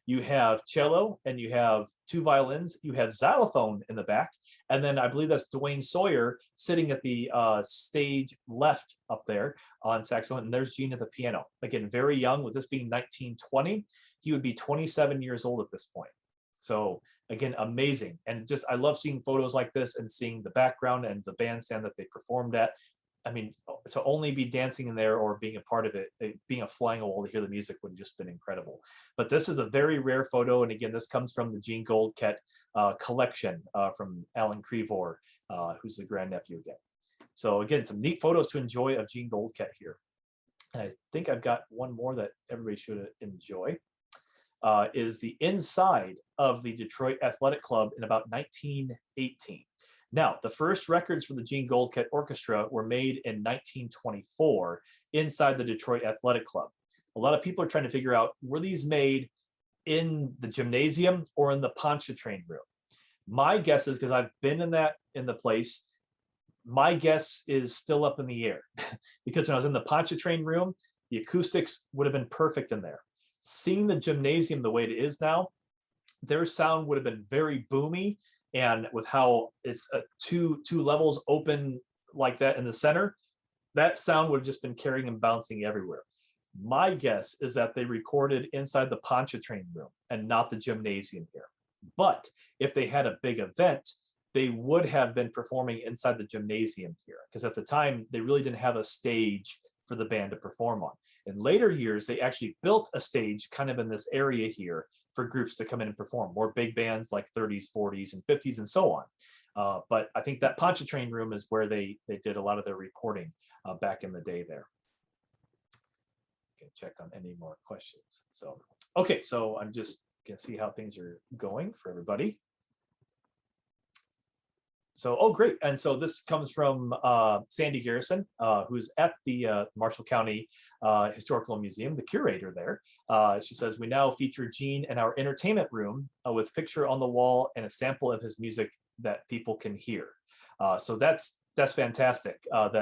S1: You have cello, and you have 2 violins, you have xylophone in the back, and then I believe that's Dwayne Sawyer sitting at the stage left up there on saxophone, and there's Gene at the piano. Again, very young, with this being 1920, he would be 27 years old at this point. So again, amazing. And just, I love seeing photos like this and seeing the background and the bandstand that they performed at. I mean, to only be dancing in there or being a part of it, being a flying wall to hear the music would have just been incredible. But this is a very rare photo. And again, this comes from the Jean Goldkette collection from Alan Crevor, who's the grandnephew again. So again, some neat photos to enjoy of Jean Goldkette here. And I think I've got one more that everybody should enjoy. Is the inside of the Detroit Athletic Club in about 1918. Now, the first records for the Jean Goldkette Orchestra were made in 1924 inside the Detroit Athletic Club. A lot of people are trying to figure out, were these made in the gymnasium or in the Pontchartrain room? My guess is, because I've been in the place, my guess is still up in the air. Because when I was in the Pontchartrain room, the acoustics would have been perfect in there. Seeing the gymnasium the way it is now, their sound would have been very boomy, and with how it's two levels open like that in the center, that sound would have just been carrying and bouncing everywhere. My guess is that they recorded inside the Pontchartrain room and not the gymnasium here. But if they had a big event, they would have been performing inside the gymnasium here, because at the time they really didn't have a stage for the band to perform on. In later years, they actually built a stage kind of in this area here for groups to come in and perform, more big bands like 30s, 40s, and 50s, and so on. But I think that Pontchartrain room is where they did a lot of their recording back in the day there. Okay, check on any more questions. So, okay, so I'm just gonna see how things are going for everybody. So, oh, great. And so this comes from Sandy Garrison, who's at the Marshall County Historical Museum, the curator there. She says, we now feature Jean in our entertainment room with picture on the wall and a sample of his music that people can hear. So that's fantastic.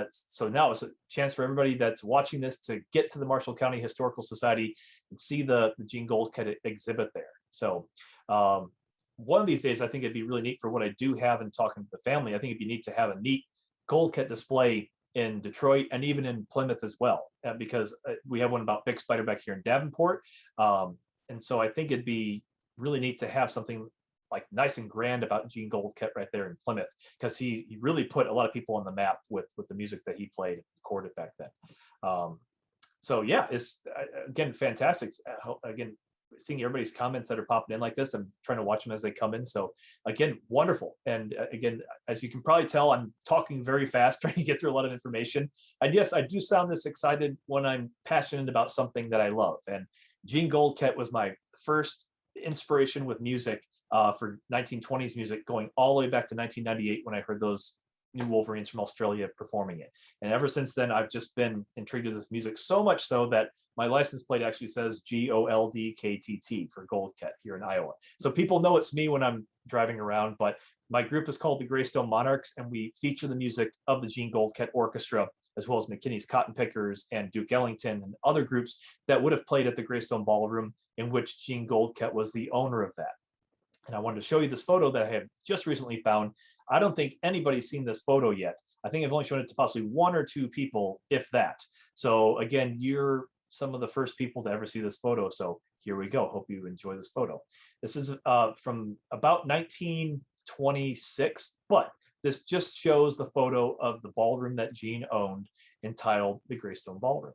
S1: So now it's a chance for everybody that's watching this to get to the Marshall County Historical Society and see the Jean Goldkette exhibit there. So one of these days, I think it'd be really neat for what I do have in talking to the family. I think it'd be neat to have a neat Goldkette display in Detroit and even in Plymouth as well, because we have one about Big Spider back here in Davenport. And so I think it'd be really neat to have something like nice and grand about Jean Goldkette right there in Plymouth, because he really put a lot of people on the map with the music that he played and recorded back then. So yeah, it's again fantastic. Again, seeing everybody's comments that are popping in like this, I'm trying to watch them as they come in. So again, wonderful. And again, as you can probably tell, I'm talking very fast, trying to get through a lot of information. And yes, I do sound this excited when I'm passionate about something that I love. And Jean Goldkette was my first inspiration with music for 1920s music, going all the way back to 1998 when I heard those New Wolverines from Australia performing it. And ever since then, I've just been intrigued with this music, so much so that my license plate actually says Goldktt for Goldkette here in Iowa. So people know it's me when I'm driving around, but my group is called the Greystone Monarchs, and we feature the music of the Jean Goldkette Orchestra, as well as McKinney's Cotton Pickers and Duke Ellington and other groups that would have played at the Greystone Ballroom, in which Jean Goldkette was the owner of that. And I wanted to show you this photo that I have just recently found. I don't think anybody's seen this photo yet. I think I've only shown it to possibly one or two people, if that. So again, you're some of the first people to ever see this photo. So here we go. Hope you enjoy this photo. This is from about 1926, but this just shows the photo of the ballroom that Jean owned, entitled the Greystone Ballroom.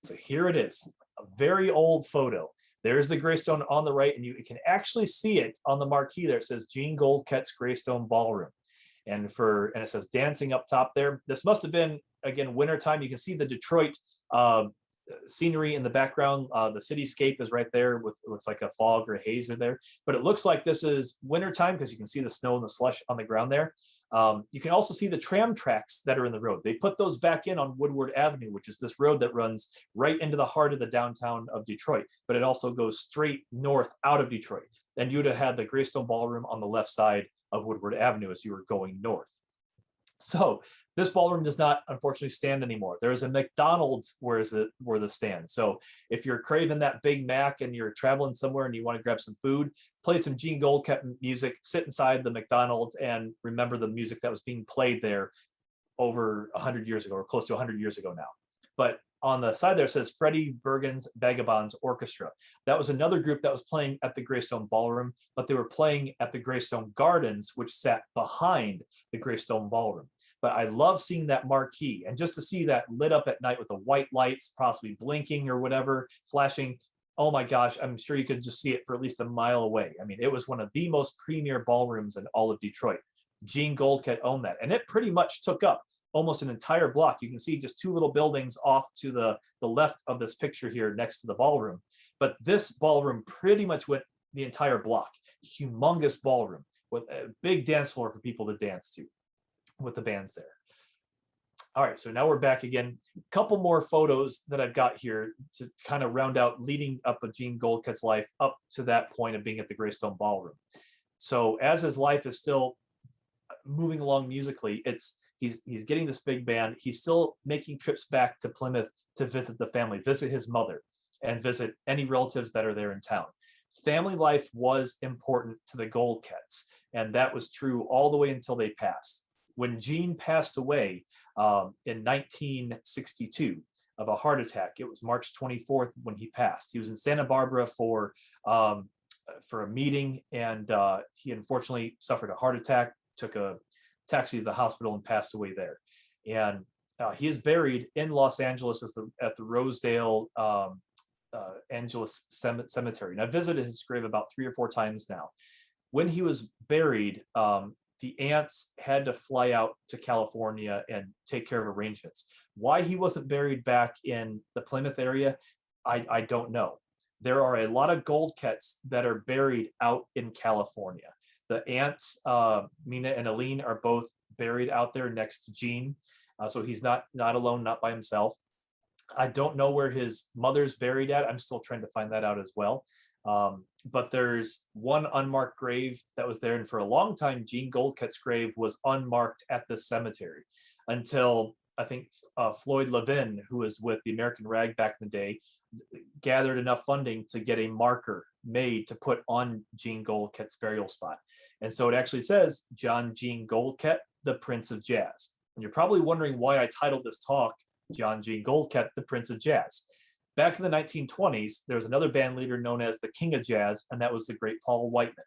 S1: So here it is, a very old photo. There's the Greystone on the right, and you can actually see it on the marquee there. It says Jean Goldkette's Greystone Ballroom. And it says dancing up top there. This must have been, again, wintertime. You can see the Detroit scenery in the background. The cityscape is right there with, it looks like a fog or a haze in there. But it looks like this is wintertime because you can see the snow and the slush on the ground there. You can also see the tram tracks that are in the road. They put those back in on Woodward Avenue, which is this road that runs right into the heart of the downtown of Detroit, but it also goes straight north out of Detroit. And you'd have had the Greystone Ballroom on the left side of Woodward Avenue as you were going north. So this ballroom does not, unfortunately, stand anymore. There is a McDonald's where the stand. So if you're craving that Big Mac and you're traveling somewhere and you want to grab some food, play some Jean Goldkette music, sit inside the McDonald's and remember the music that was being played there over 100 years ago, or close to 100 years ago now. But on the side there, it says Freddie Bergen's Vagabonds Orchestra. That was another group that was playing at the Greystone Ballroom, but they were playing at the Greystone Gardens, which sat behind the Greystone Ballroom. but I love seeing that marquee, and just to see that lit up at night with the white lights, possibly blinking or whatever, flashing. Oh my gosh, I'm sure you could just see it for at least a mile away. I mean, it was one of the most premier ballrooms in all of Detroit. Jean Goldkette owned that, and it pretty much took up almost an entire block. You can see just two little buildings off to the left of this picture here next to the ballroom. But this ballroom pretty much went the entire block. Humongous ballroom with a big dance floor for people to dance to with the bands there. All right, so now we're back again. A couple more photos that I've got here to kind of round out leading up of Jean Goldkette's life up to that point of being at the Greystone Ballroom. So as his life is still moving along musically, he's getting this big band. He's still making trips back to Plymouth to visit the family, visit his mother, and visit any relatives that are there in town. Family life was important to the Goldkettes, and that was true all the way until they passed. When Jean passed away in 1962 of a heart attack, it was March 24th when he passed. He was in Santa Barbara for a meeting, and he unfortunately suffered a heart attack, took a taxi to the hospital, and passed away there. And he is buried in Los Angeles at the Rosedale Angeles Cemetery. And I've visited his grave about 3 or 4 times now. When he was buried, the aunts had to fly out to California and take care of arrangements. Why he wasn't buried back in the Plymouth area, I don't know. There are a lot of Goldkettes that are buried out in California. The aunts, Mina and Aline, are both buried out there next to Jean. So he's not alone, not by himself. I don't know where his mother's buried at. I'm still trying to find that out as well. But there's one unmarked grave that was there. And for a long time, Jean Goldkette's grave was unmarked at this cemetery until I think Floyd Levin, who was with the American Rag back in the day, gathered enough funding to get a marker made to put on Jean Goldkette's burial spot. And so it actually says John Jean Goldkette, the Prince of Jazz. And you're probably wondering why I titled this talk John Jean Goldkette, the Prince of Jazz. Back in the 1920s, there was another band leader known as the King of Jazz, and that was the great Paul Whiteman.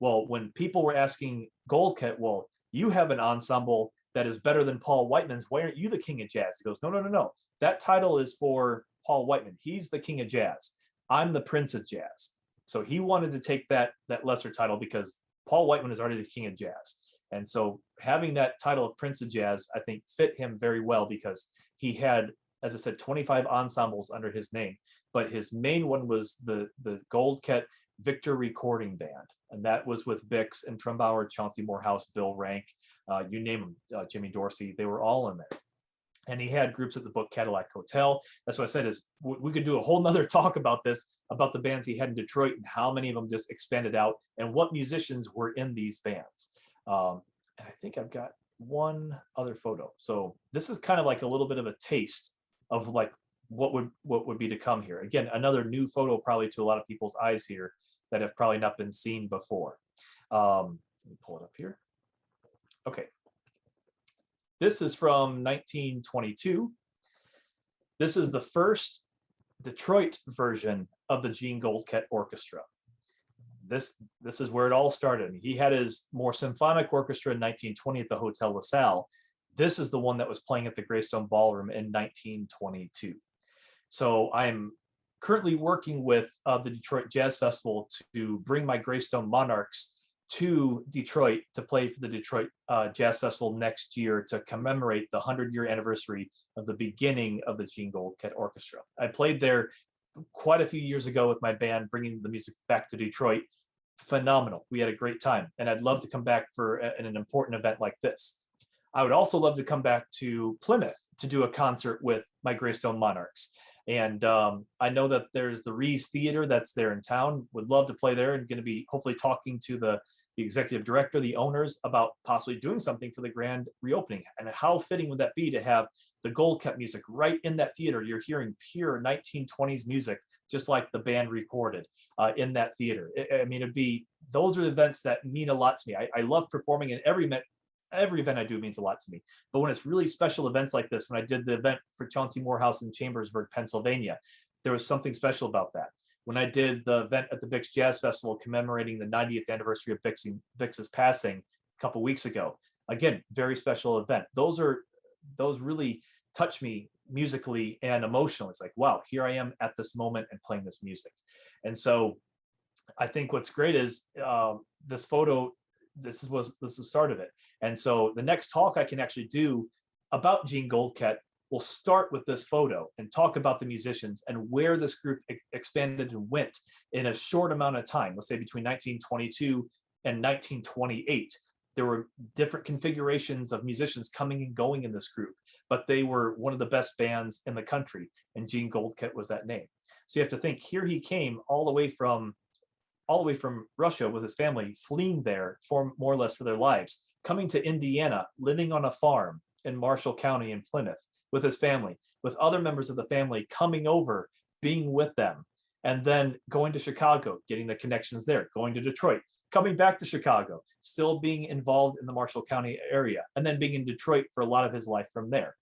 S1: Well, when people were asking Goldkette, well, you have an ensemble that is better than Paul Whiteman's, why aren't you the King of Jazz? He goes, no. That title is for Paul Whiteman. He's the King of Jazz. I'm the Prince of Jazz. So he wanted to take that lesser title because Paul Whiteman is already the King of Jazz. And so having that title of Prince of Jazz, I think, fit him very well because he had, as I said, 25 ensembles under his name, but his main one was the Goldkette Victor Recording Band, and that was with Bix and Trumbauer, Chauncey Morehouse, Bill Rank, you name them, Jimmy Dorsey, they were all in there. And he had groups at the Book Cadillac Hotel. That's what I said is we could do a whole nother talk about this, about the bands he had in Detroit and how many of them just expanded out and what musicians were in these bands. And I think I've got one other photo. So this is kind of like a little bit of a taste of like what would be to come here. Again, another new photo probably to a lot of people's eyes here that have probably not been seen before. Let me pull it up here. Okay. This is from 1922. This is the first Detroit version of the Jean Goldkette Orchestra. This is where it all started. He had his more symphonic orchestra in 1920 at the Hotel LaSalle. This is the one that was playing at the Greystone Ballroom in 1922. So I'm currently working with the Detroit Jazz Festival to bring my Greystone Monarchs to Detroit to play for the Detroit Jazz Festival next year to commemorate the 100-year anniversary of the beginning of the Jean Goldkette Orchestra. I played there quite a few years ago with my band, bringing the music back to Detroit. Phenomenal. We had a great time, and I'd love to come back for an important event like this. I would also love to come back to Plymouth to do a concert with my Greystone Monarchs. And I know that there's the Rees Theater that's there in town. Would love to play there, and going to be hopefully talking to the executive director, the owners, about possibly doing something for the grand reopening. And how fitting would that be to have the Goldkette music right in that theater? You're hearing pure 1920s music, just like the band recorded in that theater. I mean, those are events that mean a lot to me. I love performing in every event I do means a lot to me. But when it's really special events like this, when I did the event for Chauncey Morehouse in Chambersburg, Pennsylvania, there was something special about that. When I did the event at the Bix Jazz Festival commemorating the 90th anniversary of Bix's passing a couple weeks ago, Again, very special event. Those really touch me musically and emotionally. It's like, wow, here I am at this moment and playing this music. And so I think what's great is this photo, this is the start of it. And so the next talk I can actually do about Jean Goldkette will start with this photo and talk about the musicians and where this group expanded and went in a short amount of time. Let's say between 1922 and 1928. There were different configurations of musicians coming and going in this group, but they were one of the best bands in the country, and Jean Goldkette was that name. So you have to think, here he came all the way from Russia with his family, fleeing there for more or less for their lives, coming to Indiana, living on a farm in Marshall County in Plymouth with his family, with other members of the family coming over, being with them, and then going to Chicago, getting the connections there, going to Detroit, coming back to Chicago, still being involved in the Marshall County area, and then being in Detroit for a lot of his life from there.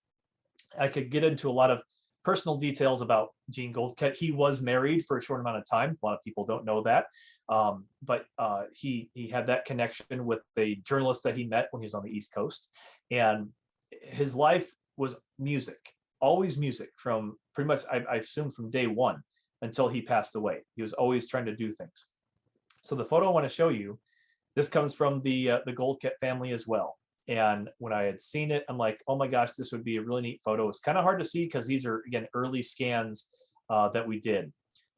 S1: I could get into a lot of personal details about Jean Goldkette. He was married for a short amount of time. A lot of people don't know that. But he had that connection with a journalist that he met when he was on the East Coast. And his life was music, always music, from pretty much, I assume, from day one until he passed away. He was always trying to do things. So the photo I want to show you, this comes from the Goldkette family as well. And when I had seen it, I'm like, oh my gosh, this would be a really neat photo. It's kind of hard to see because these are, again, early scans that we did.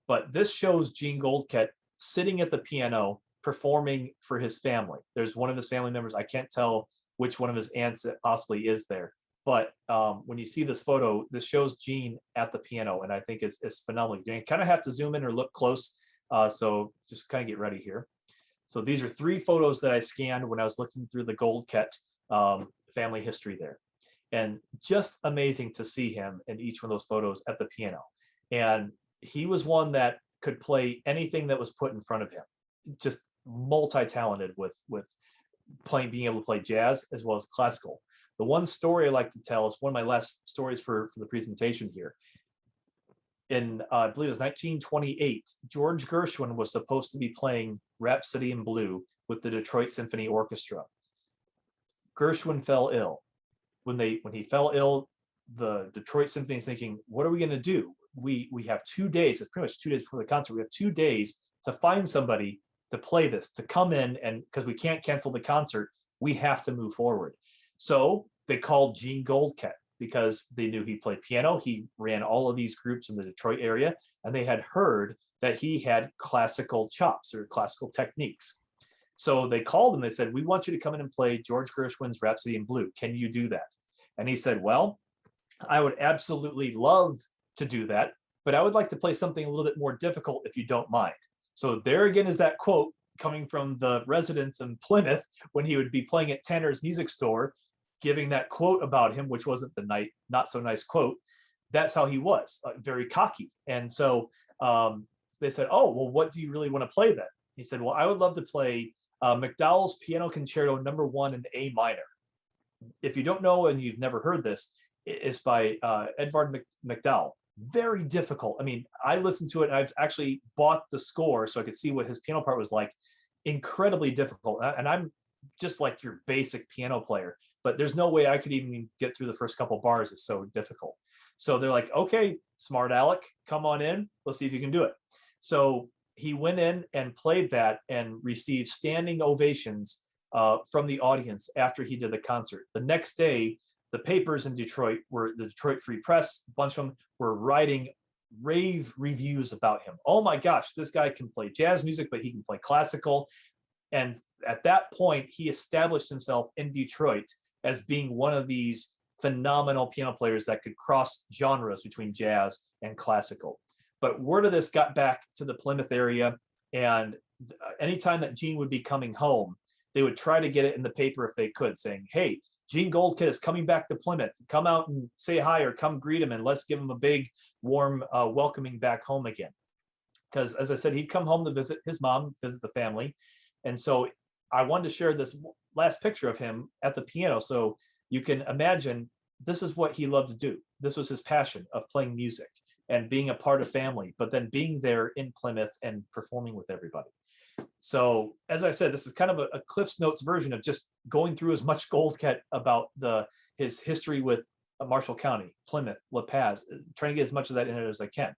S1: But this shows Jean Goldkette sitting at the piano performing for his family. There's one of his family members. I can't tell which one of his aunts that possibly is there. But when you see this photo, this shows Jean at the piano, and I think it's phenomenal. You kind of have to zoom in or look close. So just kind of get ready here. So these are 3 photos that I scanned when I was looking through the Goldkette family history there. And just amazing to see him in each one of those photos at the piano. And he was one that could play anything that was put in front of him. Just multi-talented with being able to play jazz as well as classical. The one story I like to tell is one of my last stories for the presentation here. In, I believe it was 1928, George Gershwin was supposed to be playing Rhapsody in Blue with the Detroit Symphony Orchestra. Gershwin fell ill. When he fell ill, the Detroit Symphony is thinking, what are we going to do? We have 2 days, it's pretty much 2 days before the concert, we have 2 days to find somebody to play this, to come in, and because we can't cancel the concert, we have to move forward. So they called Jean Goldkette because they knew he played piano. He ran all of these groups in the Detroit area, and they had heard that he had classical chops or classical techniques. So they called him, they said, we want you to come in and play George Gershwin's Rhapsody in Blue. Can you do that? And he said, well, I would absolutely love to do that, but I would like to play something a little bit more difficult if you don't mind. So there again is that quote coming from the residents in Plymouth when he would be playing at Tanner's Music Store, giving that quote about him, which wasn't the not so nice quote. That's how he was, very cocky. And so they said, oh, well, what do you really want to play then? He said, well, I would love to play Mcdowell's Piano Concerto No. 1 in A minor. If you don't know and you've never heard this, it's by Edvard Mcdowell. Very difficult. I mean, I listened to it and I've actually bought the score so I could see what his piano part was like. Incredibly difficult. And I'm just like your basic piano player, but there's no way I could even get through the first couple bars. It's so difficult. So they're like, okay, smart Alec, come on in. Let's see if you can do it. So he went in and played that and received standing ovations from the audience after he did the concert. The next day, the papers in Detroit were the Detroit Free Press, a bunch of them were writing rave reviews about him. Oh my gosh, this guy can play jazz music, but he can play classical. And at that point, he established himself in Detroit as being one of these phenomenal piano players that could cross genres between jazz and classical. But word of this got back to the Plymouth area, and anytime that Jean would be coming home, they would try to get it in the paper if they could, saying, hey, Jean Goldkette is coming back to Plymouth. Come out and say hi or come greet him, and let's give him a big, warm welcoming back home again. Because as I said, he'd come home to visit his mom, visit the family. And so I wanted to share this last picture of him at the piano. So you can imagine this is what he loved to do. This was his passion of playing music and being a part of family, but then being there in Plymouth and performing with everybody. So as I said, this is kind of a Cliff's Notes version of just going through as much Goldkette about his history with Marshall County, Plymouth, La Paz, trying to get as much of that in it as I can.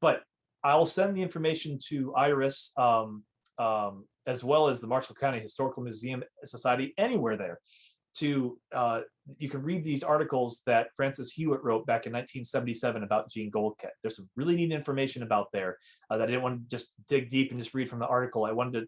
S1: But I'll send the information to Iris, as well as the Marshall County Historical Museum Society, anywhere there. To you can read these articles that Francis Hewitt wrote back in 1977 about Jean Goldkette. There's some really neat information about there that I didn't want to just dig deep and just read from the article. I wanted to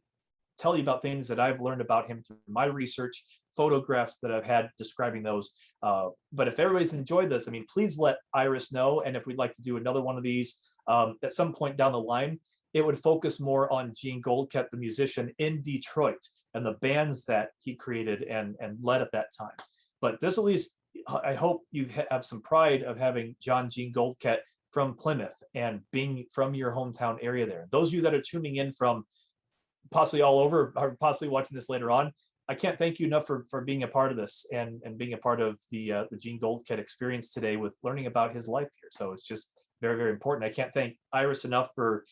S1: tell you about things that I've learned about him through my research, photographs that I've had describing those. But if everybody's enjoyed this, I mean, please let Iris know. And if we'd like to do another one of these at some point down the line, it would focus more on Jean Goldkette, the musician in Detroit, and the bands that he created and led at that time. But this, at least, I hope you have some pride of having John Jean Goldkette from Plymouth and being from your hometown area there. Those of you that are tuning in from possibly all over, or possibly watching this later on, I can't thank you enough for being a part of this and being a part of the Jean Goldkette experience today with learning about his life here. So it's just very, very important. I can't thank Iris enough for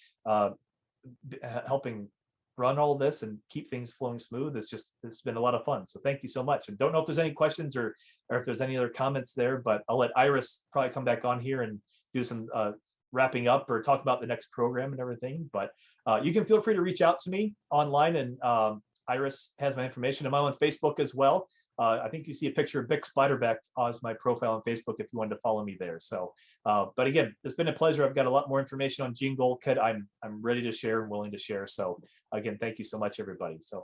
S1: helping run all this and keep things flowing smooth. It's been a lot of fun. So thank you so much. And don't know if there's any questions or if there's any other comments there, but I'll let Iris probably come back on here and do some wrapping up or talk about the next program and everything. But you can feel free to reach out to me online, and Iris has my information. I'm on Facebook as well. I think you see a picture of Vic Spiderbeck as my profile on Facebook if you wanted to follow me there. So, but again, it's been a pleasure. I've got a lot more information on Jean Goldkette. I'm ready to share and willing to share. So again, thank you so much, everybody. So